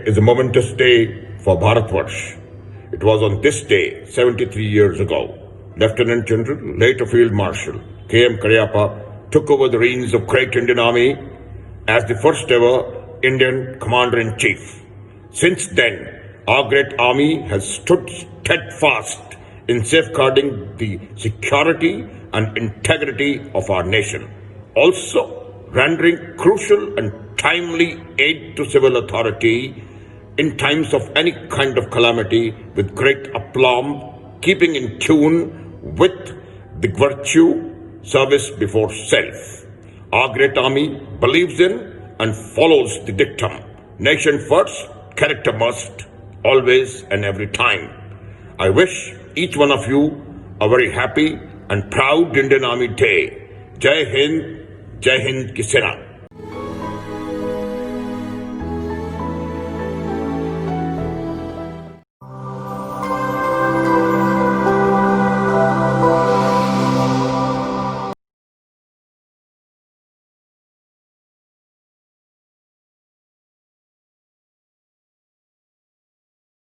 is a momentous day for Bharatvarsh. It was on this day, 73 years ago, Lieutenant General, later Field Marshal K.M. Cariappa took over the reins of great Indian Army as the first ever Indian Commander-in-Chief. Since then, our great army has stood steadfast in safeguarding the security and integrity of our nation, also rendering crucial and timely aid to civil authority in times of any kind of calamity with great aplomb, keeping in tune with the virtue service before self. Our great army believes in and follows the dictum, nation first, character must, always and every time. I wish each one of you a very happy and proud Indian Army Day. Jai Hind, Jai Hind ki Sena.